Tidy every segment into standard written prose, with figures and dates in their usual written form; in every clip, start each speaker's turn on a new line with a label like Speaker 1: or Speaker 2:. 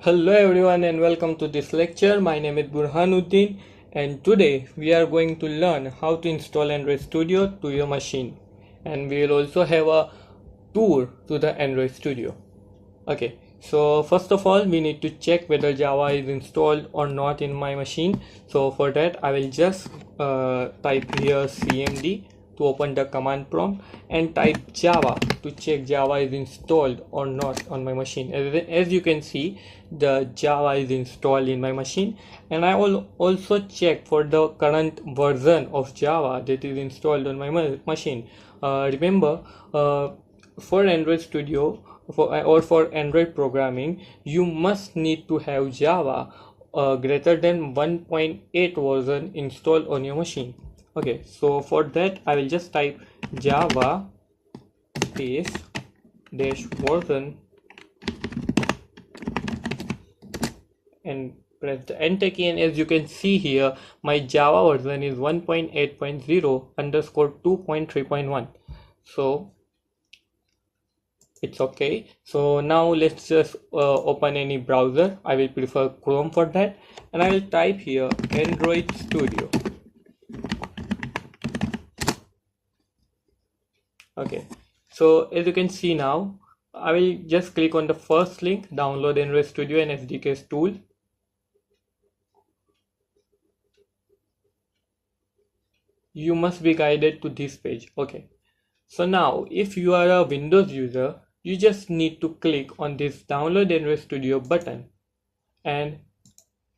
Speaker 1: Hello everyone and welcome to this lecture. My name is Burhanuddin and today we are going to learn how to install Android Studio to your machine, and we will also have a tour to the Android Studio. Okay, so first of all we need to check whether Java is installed or not in my machine. So for that I will just type here cmd to open the command prompt and type Java to check Java is installed or not on my machine. As you can see, the Java is installed in my machine, and I will also check for the current version of Java that is installed on my machine. Remember, for Android Studio or for Android programming, you must need to have Java greater than 1.8 version installed on your machine. Okay, so for that I will just type Java space dash version and press the enter key, and as you can see here my Java version is 1.8.0 underscore 2.3.1. so it's okay. So now let's just open any browser. I will prefer Chrome for that, and I will type here Android Studio. Okay, so as you can see now, I will just click on the first link, download Android Studio and SDK's tool. You must be guided to this page. Okay, so now if you are a Windows user, you just need to click on this download Android Studio button and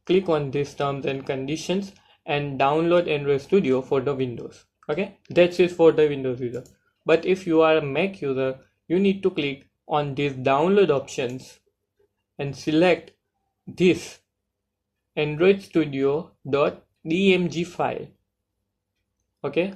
Speaker 1: click on this terms and conditions and download Android Studio for the Windows. Okay, that's it for the Windows user. But if you are a Mac user, you need to click on these download options and select this Android Studio.dmg file. Okay,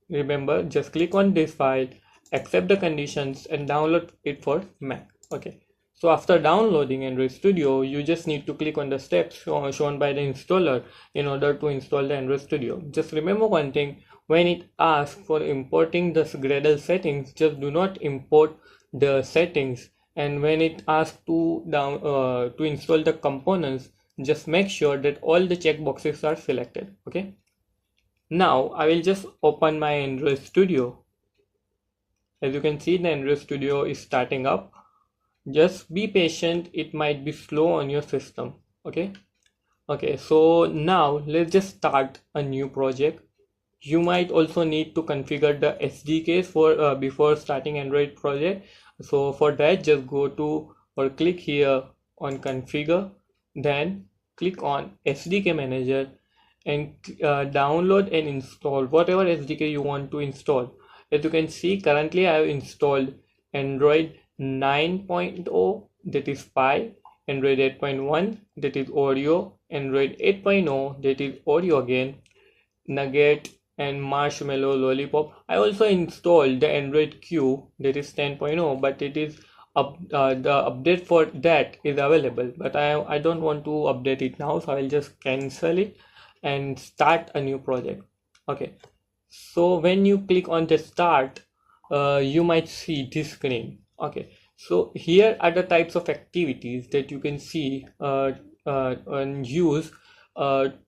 Speaker 1: remember, just click on this file, accept the conditions and download it for Mac. Okay, so after downloading Android Studio, you just need to click on the steps shown by the installer in order to install the Android Studio. Just remember one thing: when it asks for importing the Gradle settings, just do not import the settings, and when it asks to install the components, just make sure that all the checkboxes are selected. Okay, now I will just open my Android Studio. As you can see, the Android Studio is starting up. Just be patient, it might be slow on your system. Okay, so now let's just start a new project. You might also need to configure the SDKs for before starting Android project. So for that, just go to or click here on configure, then click on SDK manager and download and install whatever SDK you want to install. As you can see, currently I have installed Android 9.0, that is Pie, Android 8.1, that is Oreo, Android 8.0, that is Oreo again, Nugget and Marshmallow Lollipop. I also installed the Android Q, that is 10.0, but it is the update for that is available, but I don't want to update it now, so I will just cancel it and start a new project. Okay, so when you click on the start, you might see this screen. Okay, so here are the types of activities that you can see and use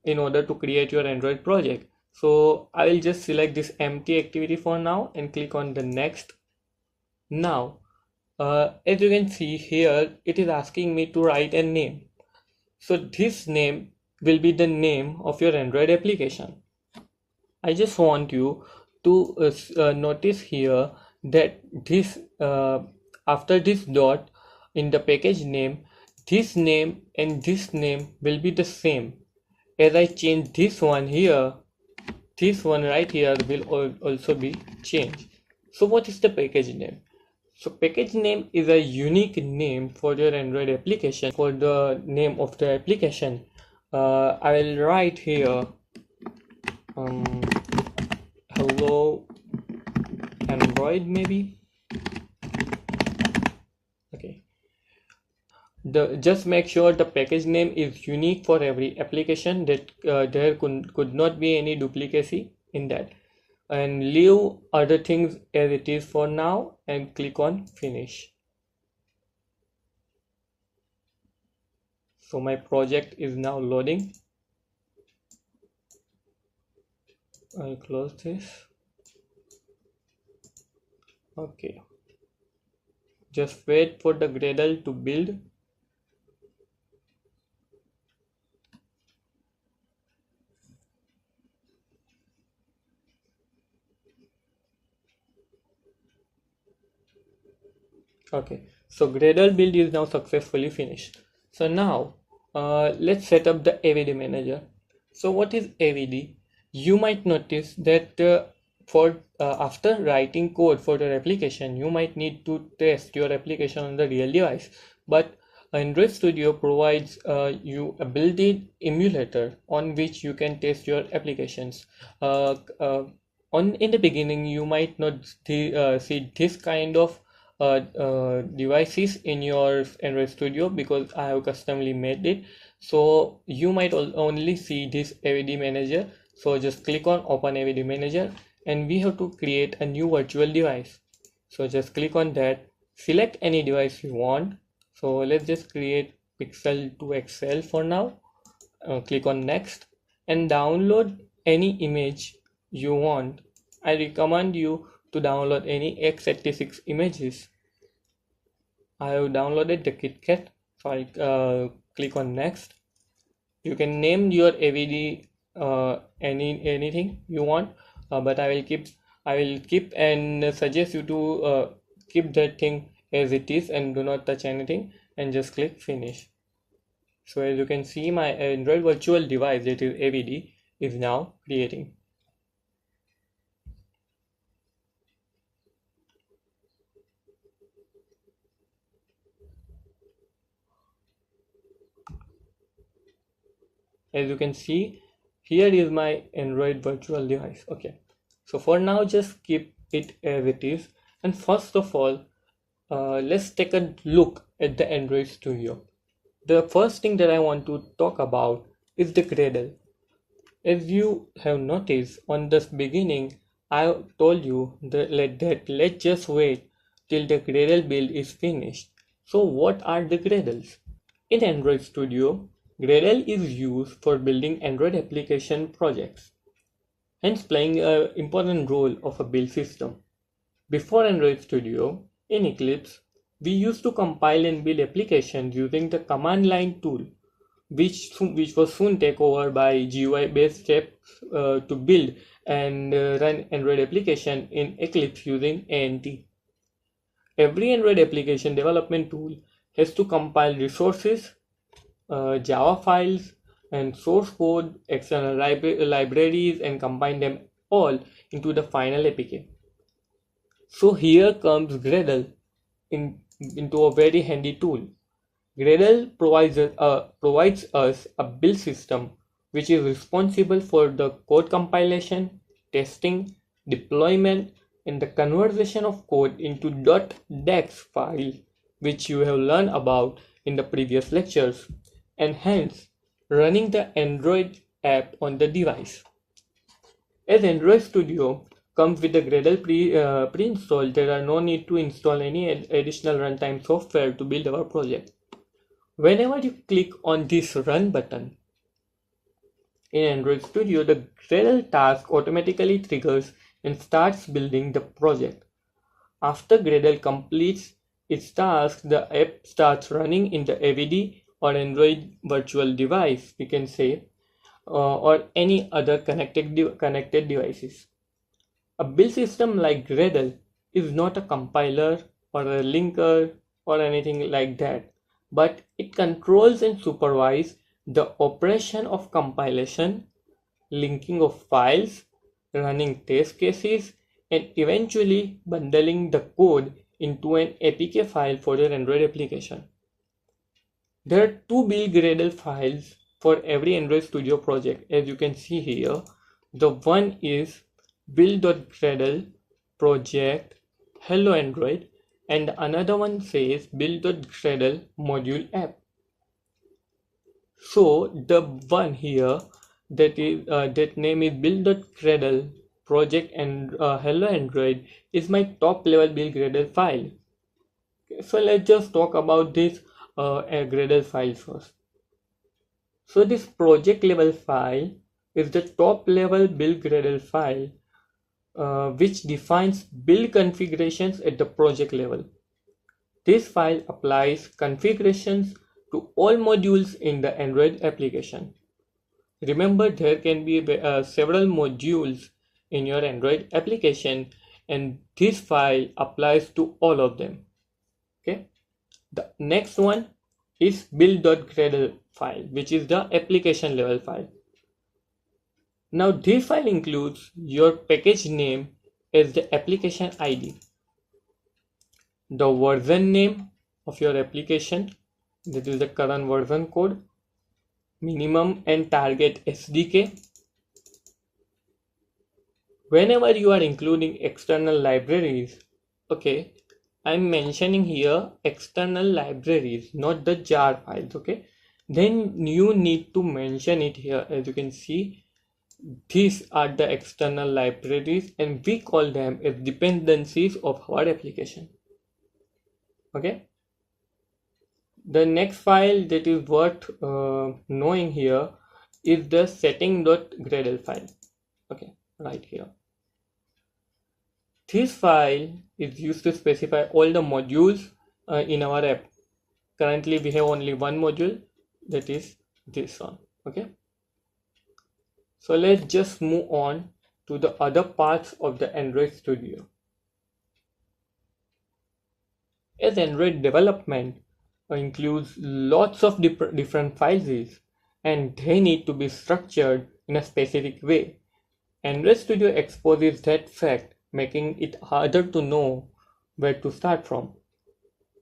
Speaker 1: in order to create your Android project. So I will just select this empty activity for now and click on the next. Now as you can see here, it is asking me to write a name. So this name will be the name of your Android application. I just want you to notice here that this after this dot in the package name, this name and this name will be the same. As I change this one here, this one right here will also be changed. So what is the package name? So package name is a unique name for your Android application. For the name of the application, I will write here hello Android maybe. Okay, just make sure the package name is unique for every application, that there could not be any duplicacy in that, and leave other things as it is for now and click on finish. So my project is now loading. I'll close this. Okay, just wait for the Gradle to build. Okay, so Gradle build is now successfully finished. So now let's set up the AVD manager. So what is AVD? You might notice that for after writing code for your application, you might need to test your application on the real device. But Android Studio provides you a built-in emulator on which you can test your applications. In the beginning, you might not see this kind of devices in your Android Studio because I have customly made it. So you might only see this AVD manager. So just click on open AVD manager and we have to create a new virtual device. So just click on that, select any device you want. So let's just create Pixel 2 XL for now. Click on next and download any image you want. I recommend you to download any x86 images. I have downloaded the KitKat, so I click on next. You can name your AVD anything you want, but I will keep and suggest you to keep that thing as it is and do not touch anything and just click finish. So as you can see, my Android virtual device, that is AVD, is now creating. As you can see, here is my Android virtual device. Okay, so for now just keep it as it is, and first of all let's take a look at the Android Studio. The first thing that I want to talk about is the Gradle. As you have noticed on this beginning, I told you that let's just wait till the Gradle build is finished. So what are the Gradles? In Android Studio, Gradle is used for building Android application projects, hence playing an important role of a build system. Before Android Studio, in Eclipse, we used to compile and build applications using the command line tool, which was soon taken over by GUI based steps to build and run Android application in Eclipse using ANT. Every Android application development tool has to compile resources, Java files, and source code, external libraries, and combine them all into the final APK. So here comes Gradle into a very handy tool. Gradle provides us a build system which is responsible for the code compilation, testing, deployment, and the conversion of code into .dex file, which you have learned about in the previous lectures, and hence running the Android app on the device. As Android Studio comes with the Gradle pre-installed, there are no need to install any additional runtime software to build our project. Whenever you click on this run button in Android Studio, the Gradle task automatically triggers and starts building the project. After Gradle completes its task, the app starts running in the AVD or Android virtual device, we can say, or any other connected devices. A build system like Gradle is not a compiler or a linker or anything like that, but it controls and supervises the operation of compilation, linking of files, running test cases, and eventually bundling the code into an APK file for your Android application. There are two build Gradle files for every Android Studio project, as you can see here. The one is build.gradle project hello Android, and another one says build.gradle module app. So the one here that name is build.gradle project and hello Android is my top level build Gradle file. Okay, so let's just talk about this Gradle file first. So this project level file is the top level build Gradle file which defines build configurations at the project level. This file applies configurations to all modules in the Android application. Remember, there can be several modules in your Android application, and this file applies to all of them. Okay. The next one is build.gradle file, which is the application level file. Now this file includes your package name as the application ID, the version name of your application, that is the current version code, minimum and target SDK. Whenever you are including external libraries, okay, I'm mentioning here external libraries, not the jar files, okay, then you need to mention it here. As you can see, these are the external libraries and we call them as dependencies of our application. Okay. The next file that is worth knowing here is the setting.gradle file. Okay, right here. This file is used to specify all the modules in our app. Currently we have only one module, that is this one. Okay. So let's just move on to the other parts of the Android Studio. As Android development includes lots of different files and they need to be structured in a specific way. Android Studio exposes that fact, making it harder to know where to start from.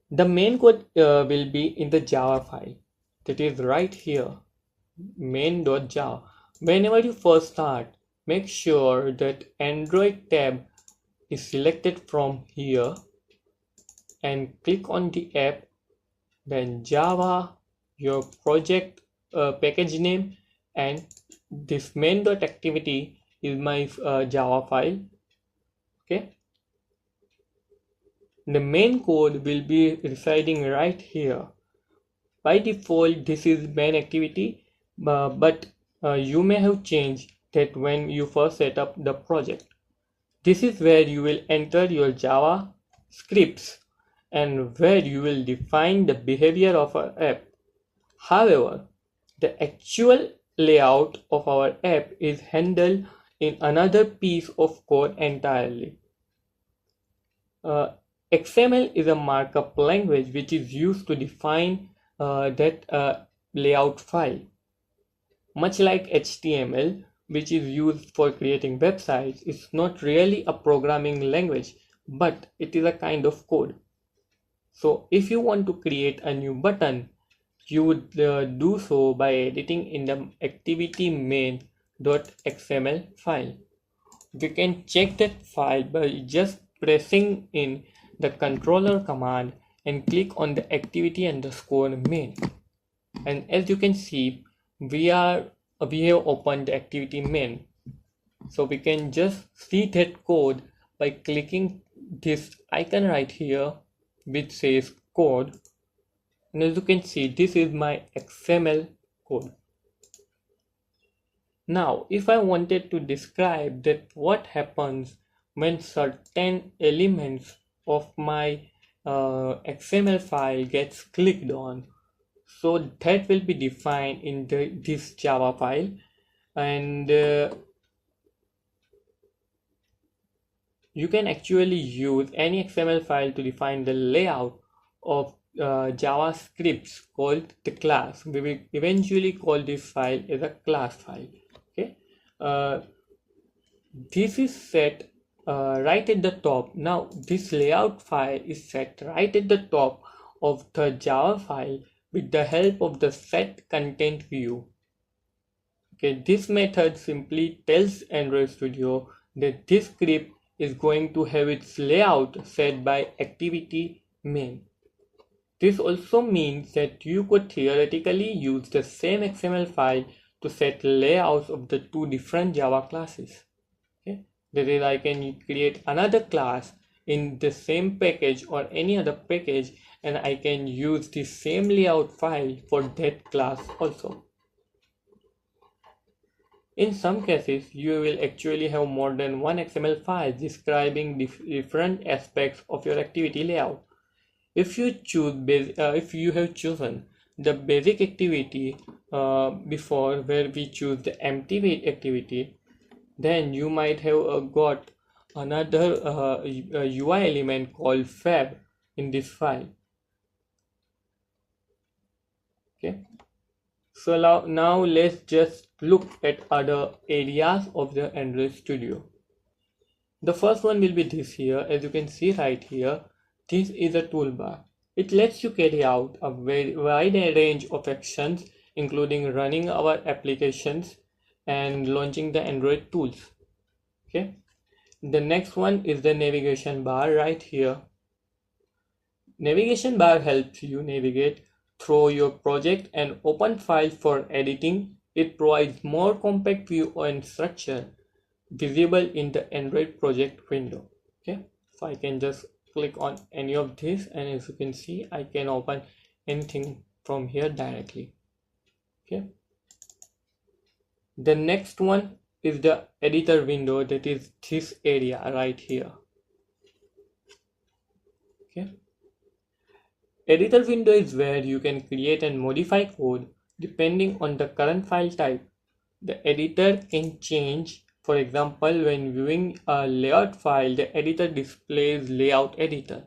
Speaker 1: The main code will be in the Java file, that is right here, main.java. Whenever you first start, make sure that Android tab is selected from here and click on the app, then Java, your project package name, and this main.activity is my Java file. Okay, the main code will be residing right here. By default this is main activity, but you may have changed that when you first set up the project. This is where you will enter your Java scripts and where you will define the behavior of our app. However, the actual layout of our app is handled in another piece of code entirely. XML is a markup language which is used to define that layout file. Much like HTML, which is used for creating websites, it's not really a programming language, but it is a kind of code. So if you want to create a new button, you would do so by editing in the activity main.xml file. You can check that file by just pressing in the controller command and click on the activity underscore main. And as you can see, we have opened the activity main. So we can just see that code by clicking this icon right here which says code. And as you can see, this is my XML code. Now, if I wanted to describe that what happens when certain elements of my XML file gets clicked on, so that will be defined in this Java file, and you can actually use any XML file to define the layout of JavaScripts called the class. We will eventually call this file as a class file. Okay, this is set right at the top. Now this layout file is set right at the top of the Java file with the help of the set content view. Okay, this method simply tells Android Studio that this script is going to have its layout set by activity main. This also means that you could theoretically use the same XML file to set layouts of the two different Java classes. Okay, that is, I can create another class in the same package or any other package, and I can use the same layout file for that class also. In some cases, you will actually have more than one XML file describing different aspects of your activity layout. If you have chosen the basic activity before, where we choose the empty activity, then you might have got another UI element called fab in this file. Okay, so now let's just look at other areas of the Android Studio. The first one will be this here. As you can see right here, this is a toolbar. It lets you carry out a very wide range of actions, including running our applications and launching the Android tools. Okay, the next one is the navigation bar right here. Navigation bar helps you navigate through your project and open files for editing. It provides more compact view and structure visible in the Android project window. Okay, so I can just click on any of this, and as you can see, I can open anything from here directly. Okay, the next one is the editor window, that is this area right here. Okay, editor window is where you can create and modify code depending on the current file type. The editor can change. For example, when viewing a layout file, the editor displays layout editor.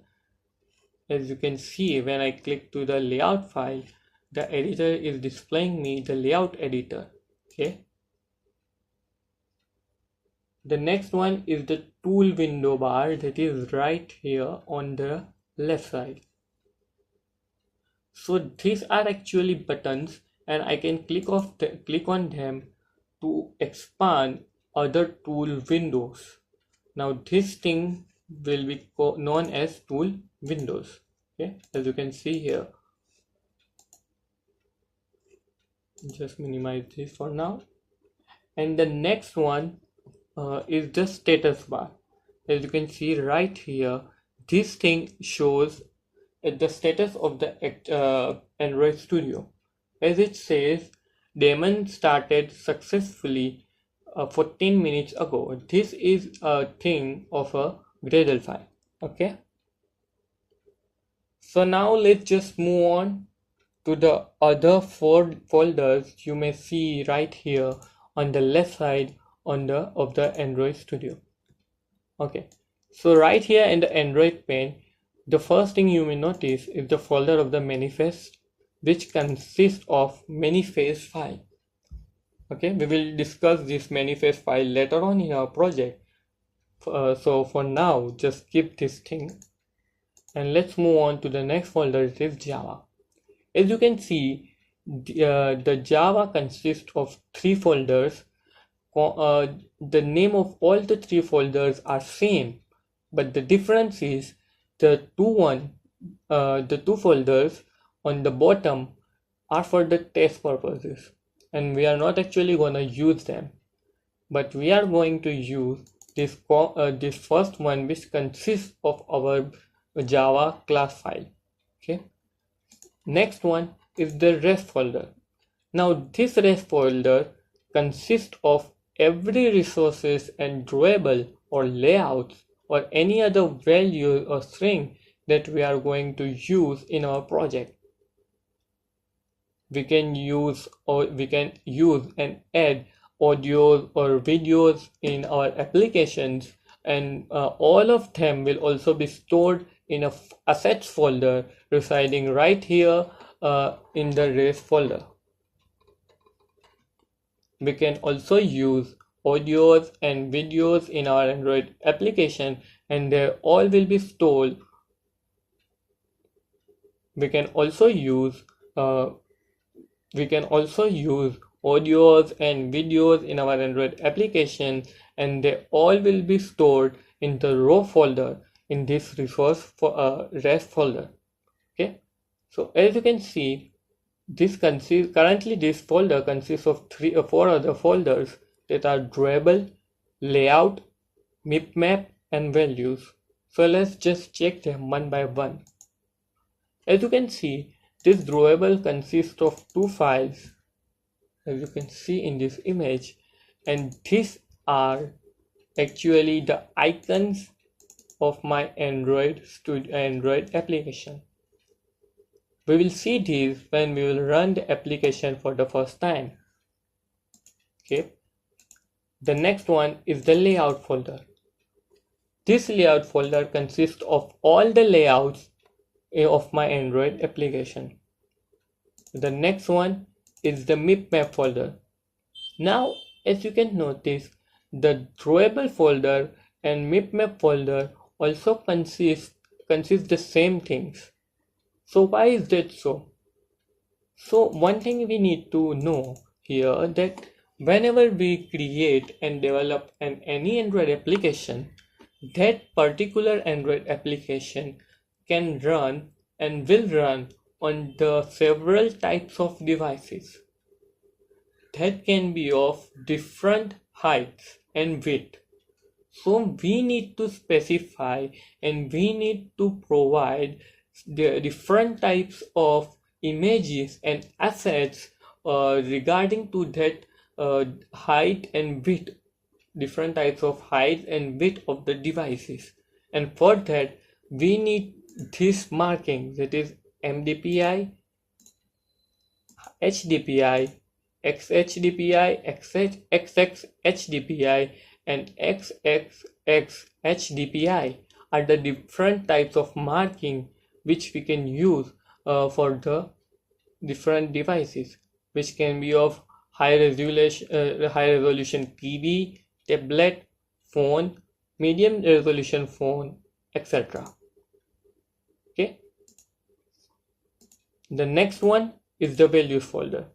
Speaker 1: As you can see, when I click to the layout file, the editor is displaying me the layout editor. Okay. The next one is the tool window bar, that is right here on the left side. So these are actually buttons, and I can click on them to expand other tool windows. Now this thing will be known as tool windows. Okay, as you can see here. Just minimize this for now. And the next one is the status bar. As you can see right here, this thing shows the status of the Android Studio. As it says, daemon started successfully 14 minutes ago. This is a thing of a Gradle file. Okay, so now let's just move on to the other 4 folders you may see right here on the left side of the Android Studio. Okay, so right here in the Android pane, the first thing you may notice is the folder of the manifest, which consists of manifest file. Okay, we will discuss this manifest file later on in our project. So for now, just keep this thing, and let's move on to the next folder. It is Java. As you can see, the Java consists of 3 folders. The name of all the 3 folders are same, but the difference is the two folders on the bottom are for the test purposes, and we are not actually going to use them, but we are going to use this first one, which consists of our Java class file. Okay, next one is the rest folder. Now this rest folder consists of every resources and drawable or layouts or any other value or string that we are going to use in our project. We can use and add audios or videos in our applications, and all of them will also be stored in a assets folder residing right here in the rest folder. We can also use audios and videos in our Android application, and they all will be stored. We can also use audios and videos in our Android application, and they all will be stored in the raw folder in this resource for rest folder. Okay, so as you can see, currently this folder consists of 3 or 4 other folders that are drawable, layout, mipmap, and values. So let's just check them one by one. As you can see, this drawable consists of 2 files. As you can see in this image, and these are actually the icons of my Android application. We will see these when we will run the application for the first time. Okay. The next one is the layout folder. This layout folder consists of all the layouts of my Android application. The next one is the map folder. Now, as you can notice, the drawable folder and map folder also consist the same things. So why is that so? So one thing we need to know here, that whenever we create and develop any Android application, that particular Android application can run and will run on the several types of devices that can be of different heights and width. So we need to specify and we need to provide the different types of images and assets regarding to that height and width, different types of height and width of the devices. And for that we need this marking, that is MDPI, HDPI, XHDPI, XXHDPI, and XXXHDPI are the different types of marking which we can use for the different devices, which can be of high resolution TV, tablet, phone, medium resolution phone, etc. Okay. The next one is the values folder.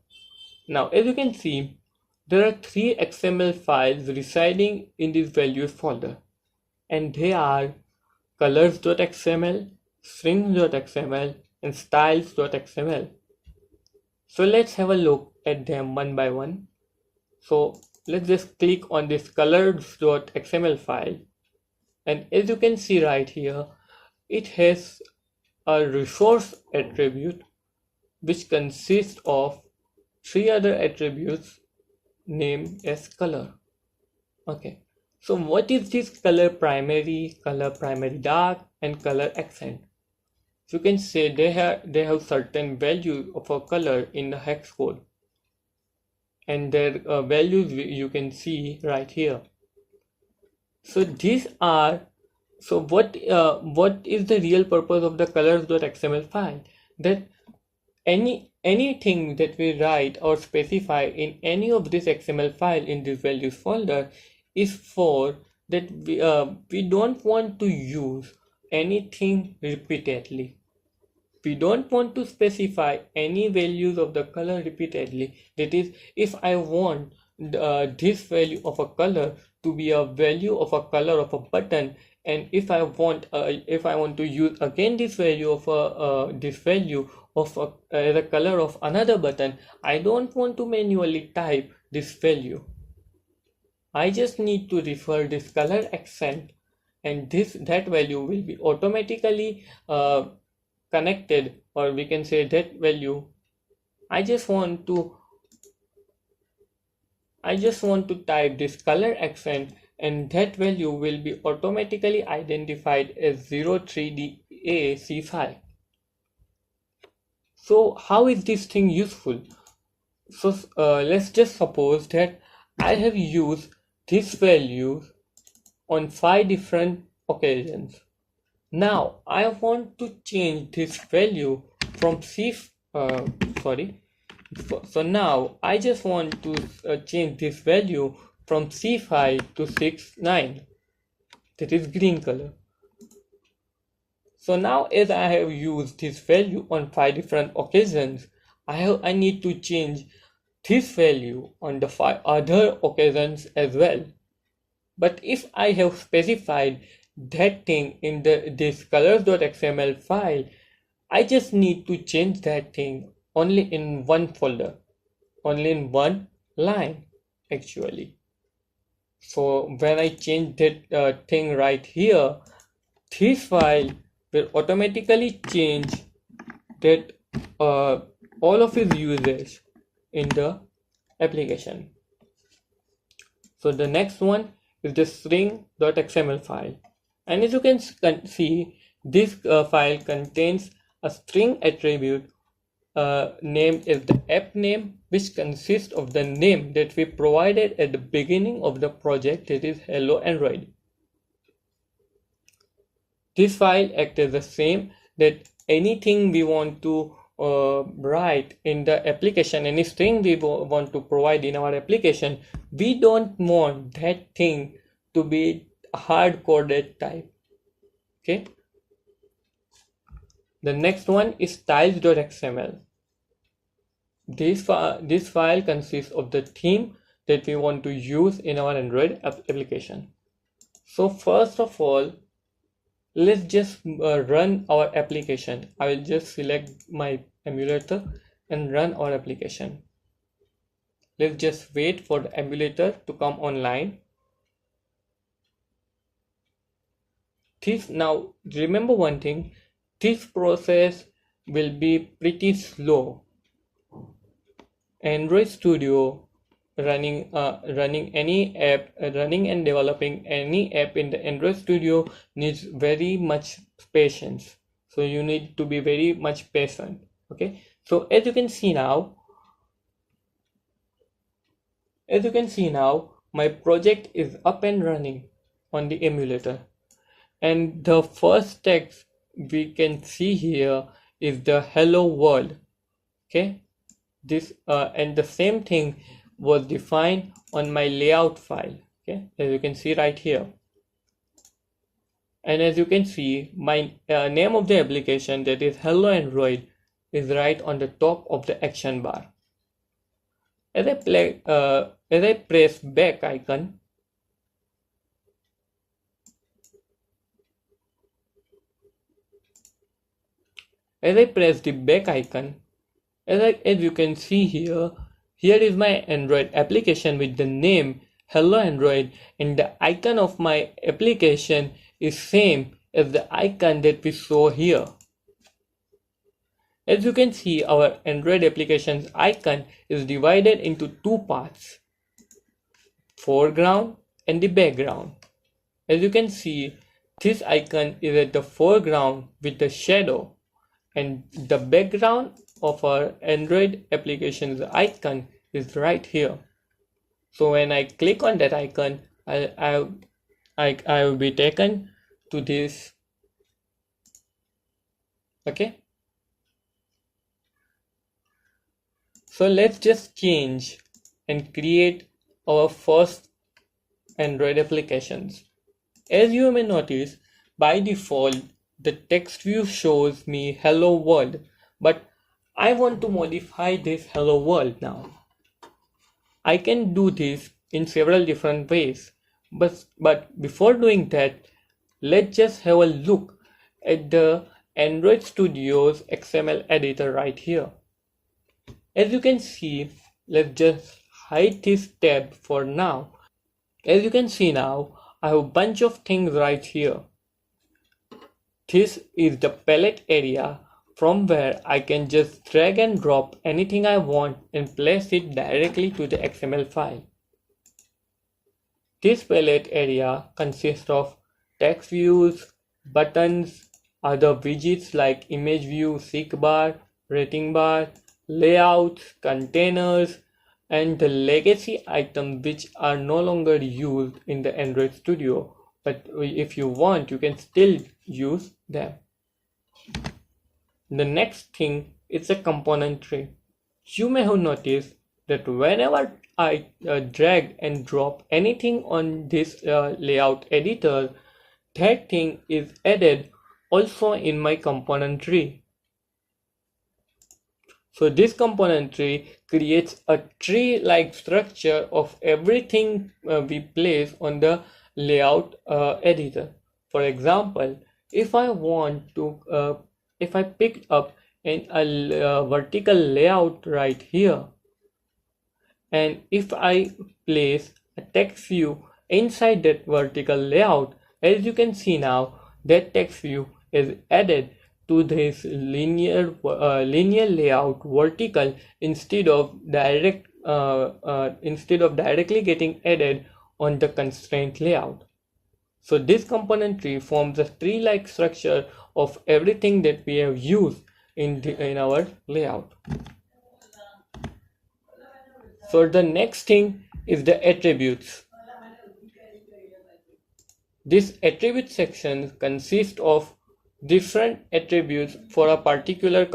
Speaker 1: Now, as you can see, there are 3 XML files residing in this values folder, and they are colors.xml, strings.xml, and styles.xml. So let's have a look at them one by one. So let's just click on this colors.xml file, and as you can see right here, it has a resource attribute which consists of 3 other attributes named as color. Okay, so what is this color primary dark, and color accent? So you can say they have certain value of a color in the hex code, and their values you can see right here. So these are, so what is the real purpose of the colors.xml file? That anything that we write or specify in any of this XML file in this values folder is for that we don't want to use anything repeatedly. We don't want to specify any values of the color repeatedly. That is, if I want this value of a color to be a value of a color of a button, and if I want to use again this value of as a color of another button, I don't want to manually type this value. I just need to refer this color accent, and that value will be automatically connected, or we can say that value. I just want to type this color accent, and that value will be automatically identified as 03DAC5. So how is this thing useful? So let's just suppose that I have used this value on 5 different occasions. Now I want to change this value from so now I just want to change this value from C5 to 69, that is green color. So now as I have used this value on 5 different occasions, I need to change this value on the 5 other occasions as well. But if I have specified that thing in this colors.xml file, I just need to change that thing only in one folder, only in one line actually. So when I change that thing right here, this file will automatically change that all of its usage in the application. So the next one is the string.xml file. And as you can see, this file contains a string attribute named as the app name, which consists of the name that we provided at the beginning of the project, that is hello Android. This file acts as the same, that anything we want to write in the application, any string we want to provide in our application, we don't want that thing to be hard-coded type. Okay. The next one is styles.xml. This file consists of the theme that we want to use in our Android application. So first of all, let's just run our application. I will just select my emulator and run our application. Let's just wait for the emulator to come online. Now remember one thing, this process will be pretty slow. Android Studio running any app, running and developing any app in the Android Studio needs very much patience. So you need to be very much patient. Okay. So as you can see now, my project is up and running on the emulator. And the first text we can see here is the hello world. Okay. This and the same thing was defined on my layout file. Okay, as you can see right here. And as you can see, my name of the application, that is hello Android, is right on the top of the action bar. As I press back icon, the back icon, as you can see here is my Android application with the name hello Android, and the icon of my application is same as the icon that we saw here. As you can see, our Android application's icon is divided into two parts, foreground and the background. As you can see, this icon is at the foreground with the shadow, and the background of our Android application's icon is right here. So when I click on that icon, I will be taken to this. Okay. So let's just change and create our first Android applications. As you may notice, by default, the text view shows me hello world, but I want to modify this hello world now. I can do this in several different ways, but before doing that, let's just have a look at the Android Studio's XML editor right here. As you can see, let's just hide this tab for now. As you can see now, I have a bunch of things right here. This is the palette area from where I can just drag and drop anything I want and place it directly to the XML file. This palette area consists of text views, buttons, other widgets like image view, seek bar, rating bar, layouts, containers, and the legacy items which are no longer used in the Android Studio, but if you want, you can still use them. The next thing is a component tree. You may have noticed that whenever I drag and drop anything on this layout editor, that thing is added also in my component tree. So this component tree creates a tree-like structure of everything we place on the layout editor. For example, if I want to, if I picked up a vertical layout right here, and if I place a text view inside that vertical layout, as you can see now, that text view is added to this linear layout vertical instead of directly getting added on the constraint layout. So this component tree forms a tree-like structure of everything that we have used in our layout. So the next thing is the attributes. This attribute section consists of different attributes for a particular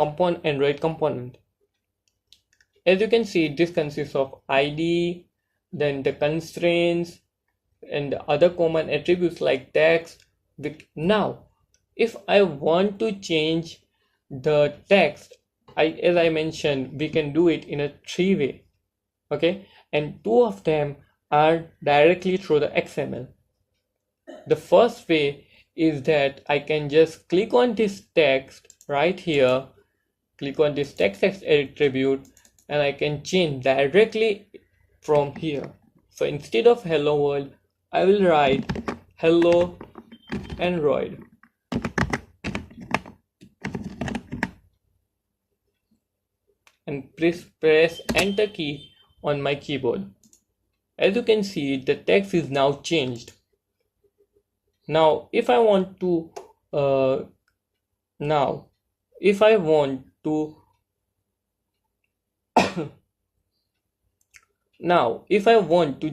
Speaker 1: Android component. As you can see, this consists of ID, then the constraints, and other common attributes like text. Now, if I want to change the text, as I mentioned, we can do it in a three-way. Okay, and two of them are directly through the XML. The first way is that I can just click on this text right here, click on this text attribute, and I can change directly from here. So instead of hello world, I will write hello Android. And press enter key on my keyboard. As you can see, the text is now changed. Now if I want to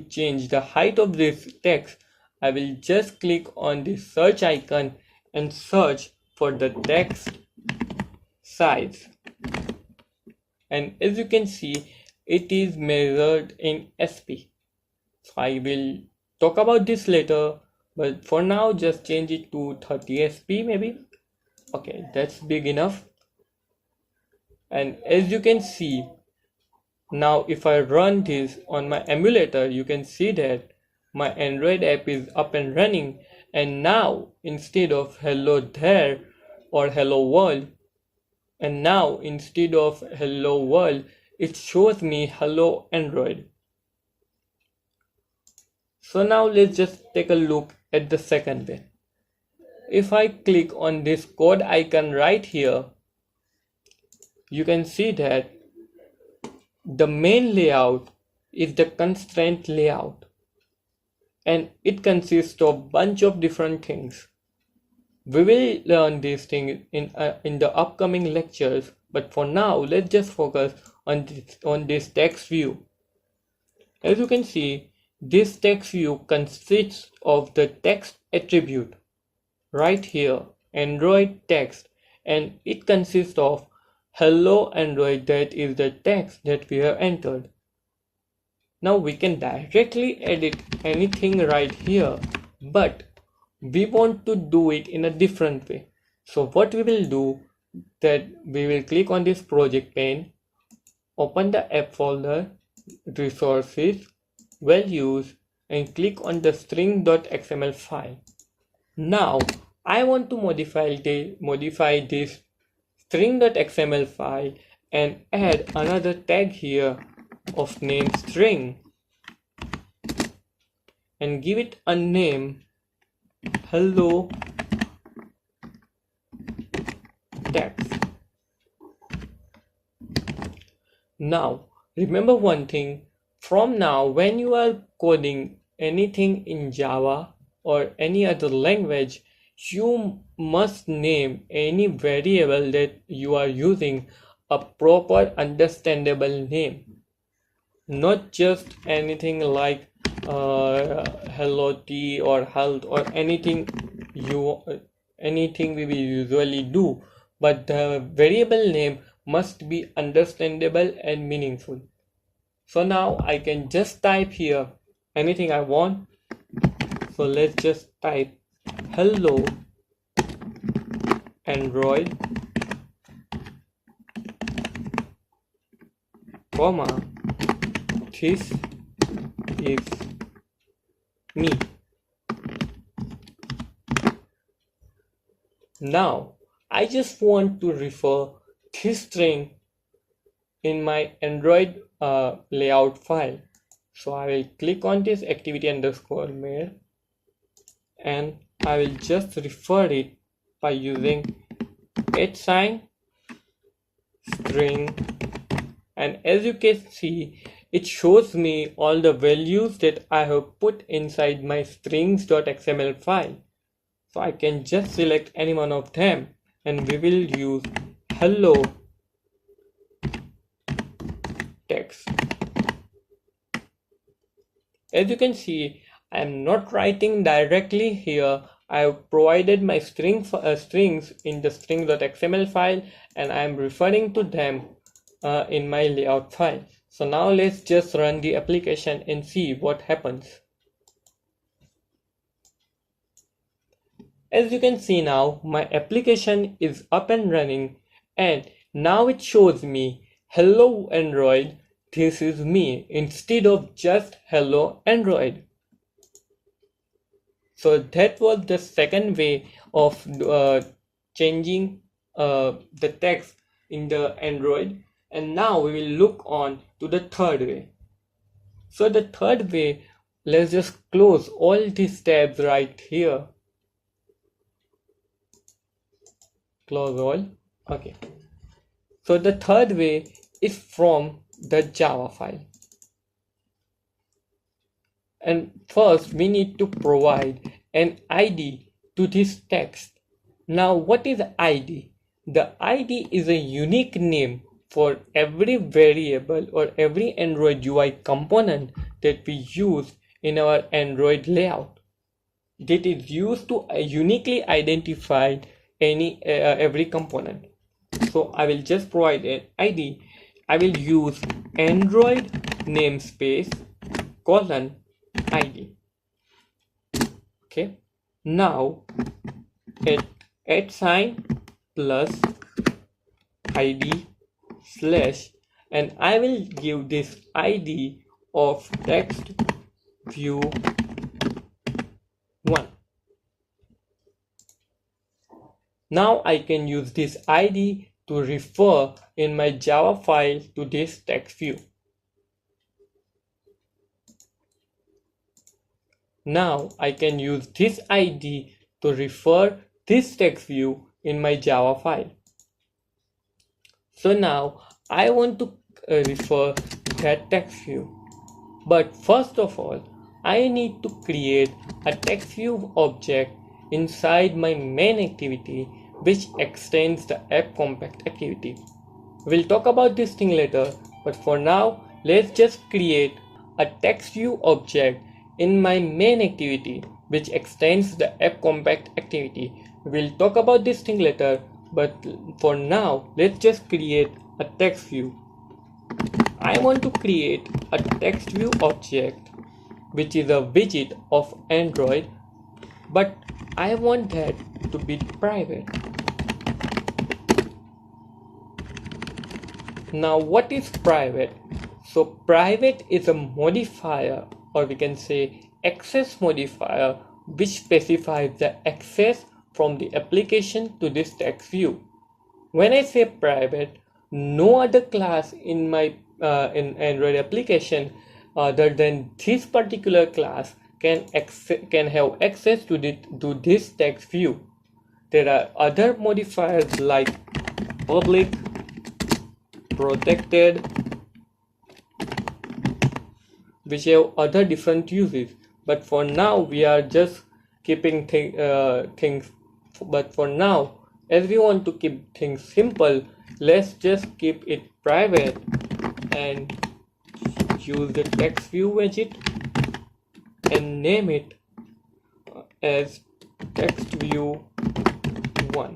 Speaker 1: change the height of this text, I will just click on the search icon and search for the text size. And as you can see, it is measured in SP. So I will talk about this later, but for now just change it to 30 SP maybe. Okay, that's big enough. And as you can see, now if I run this on my emulator, you can see that my Android app is up and running, and now instead of hello there or hello world, it shows me hello Android. So now let's just take a look at the second way. If I click on this code icon right here, you can see that the main layout is the constraint layout, and it consists of a bunch of different things. We will learn these things in the upcoming lectures, but for now let's just focus on this text view. As you can see, this text view consists of the text attribute right here, Android text, and it consists of hello Android, that is the text that we have entered. Now we can directly edit anything right here, but we want to do it in a different way. So what we will do, that we will click on this project pane, open the app folder, resources, values, and click on the string.xml file. Now I want to modify this string.xml file and add another tag here of name string and give it a name hello text. Now remember one thing, from now when you are coding anything in Java or any other language, you must name any variable that you are using a proper understandable name, not just anything like hello t or health or anything we will usually do, but the variable name must be understandable and meaningful. So now I can just type here anything I want. So let's just type hello Android, comma, this is me. Now I just want to refer this string in my Android layout file. So I will click on this activity_mail and I will just refer it by using @string and as you can see, it shows me all the values that I have put inside my strings.xml file. So I can just select any one of them and we will use hello text. As you can see, I am not writing directly here. I have provided my strings in the string.xml file and I am referring to them in my layout file. So now let's just run the application and see what happens. As you can see now, my application is up and running and now it shows me hello Android, this is me, instead of just hello Android. So that was the second way of changing the text in the Android, and now we will look on to the third way. So the third way, let's just close all these tabs right here. Close all. Okay. So the third way is from the Java file. And first we need to provide an ID to this text. Now what is ID? The ID is a unique name for every variable or every Android UI component that we use in our Android layout. That is used to uniquely identify every component. So I will just provide an ID. I will use Android namespace colon ID. Okay. Now at sign plus ID slash, and I will give this ID of text view 1. Now I can use this ID to refer in my Java file to this text view. Now I can use this ID to refer this text view in my Java file. So now I want to refer that text view. But first of all, I need to create a text view object inside my main activity which extends the app compact activity. We'll talk about this thing later, but for now, let's just create a text view object in my main activity which extends the app compact activity. We'll talk about this thing later, but for now, let's just create a text view. I want to create a text view object which is a widget of Android, but I want that to be private. Now what is private? So private is a modifier, or we can say access modifier, which specifies the access from the application to this text view. When I say private, no other class in my in Android application other than this particular class can have access to this text view. There are other modifiers like public, protected, which have other different uses, but for now we are just keeping things. But for now, as we want to keep things simple, let's just keep it private and use the text view widget and name it as text view 1.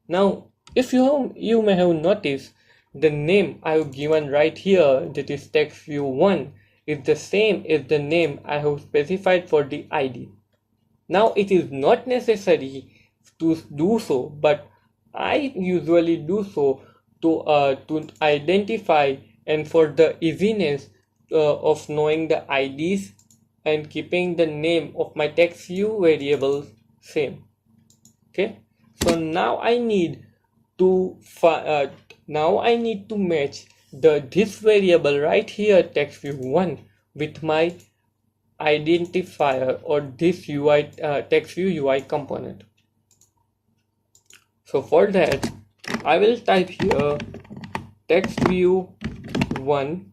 Speaker 1: Now, if you may have noticed, the name I have given right here, that is text view 1, is the same as the name I have specified for the ID. Now it is not necessary to do so, but I usually do so to identify and for the easiness of knowing the IDs and keeping the name of my text view variable same. Okay, so now I need to match this variable right here, text view 1, with my identifier or this UI text view UI component. So for that, I will type here text view 1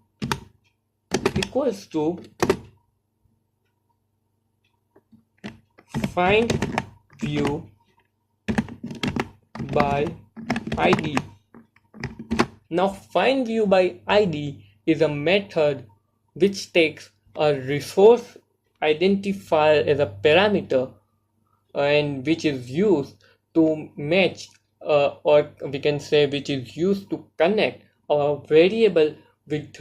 Speaker 1: equals to find view by ID. Now find view by ID is a method which takes a resource identifier as a parameter and which is used to match or we can say which is used to connect our variable with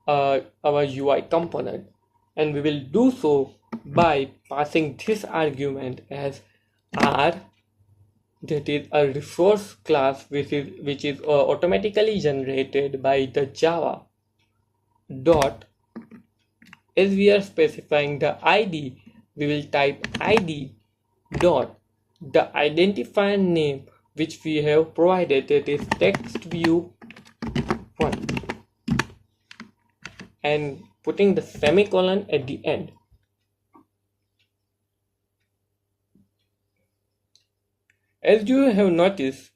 Speaker 1: our UI component, and we will do so by passing this argument as R, that is a resource class which is automatically generated by the Java dot. As we are specifying the ID, we will type ID dot the identifier name which we have provided, that is text view 1, and putting the semicolon at the end. As you have noticed,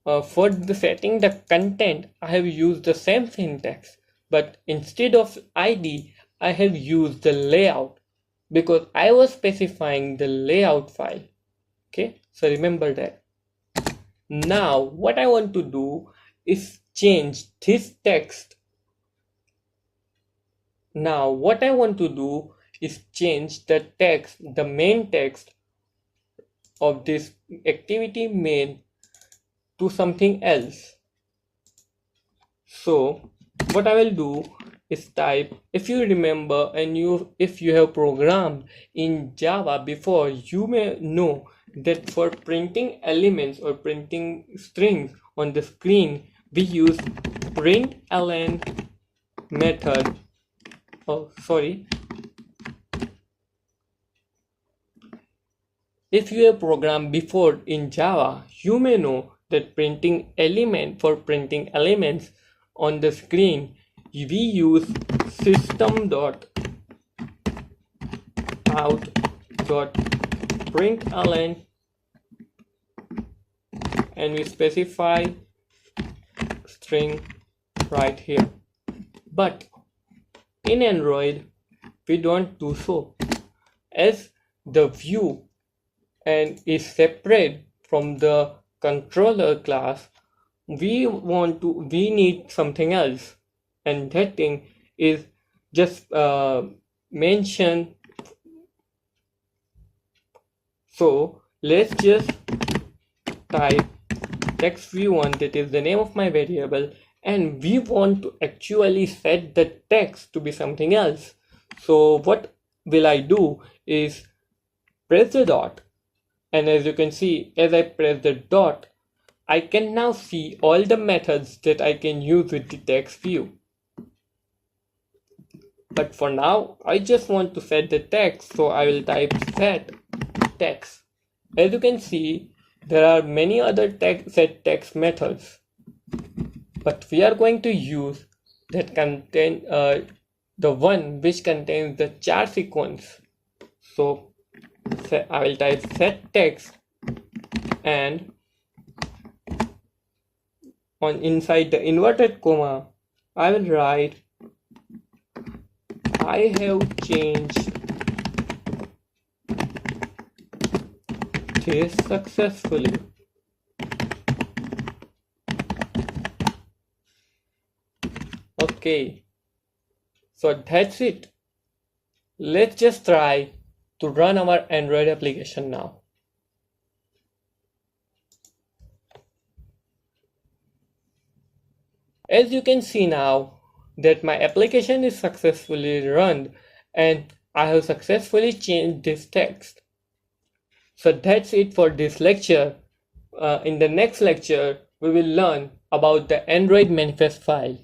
Speaker 1: for the setting the content, I have used the same syntax, but instead of ID, I have used the layout because I was specifying the layout file. Okay, so remember that. Now, what I want to do is change this text. Now, what I want to do is change the text, the main text of this activity main to something else. So what I will do is type, if you remember and if you have programmed in Java before, you may know that for printing elements or printing strings on the screen, we use println method. If you have programmed before in Java, you may know that printing elements on the screen, we use system.out.println and we specify string right here. But in Android, we don't do so, as the view and is separate from the controller class. We need something else, and that thing is just mentioned. So let's just type text view1, that is the name of my variable, and we want to actually set the text to be something else. So what will I do is press the dot, and as you can see, as I press the dot, I can now see all the methods that I can use with the text view. But for now, I just want to set the text, so I will type set text. As you can see, there are many other set text methods, but we are going to use that contain the one which contains the char sequence. So I will type set text, and inside the inverted comma, I will write I have changed this successfully. Okay, so that's it. Let's just try to run our Android application now. As you can see now that my application is successfully run and I have successfully changed this text. So that's it for this lecture. In the next lecture, we will learn about the Android manifest file.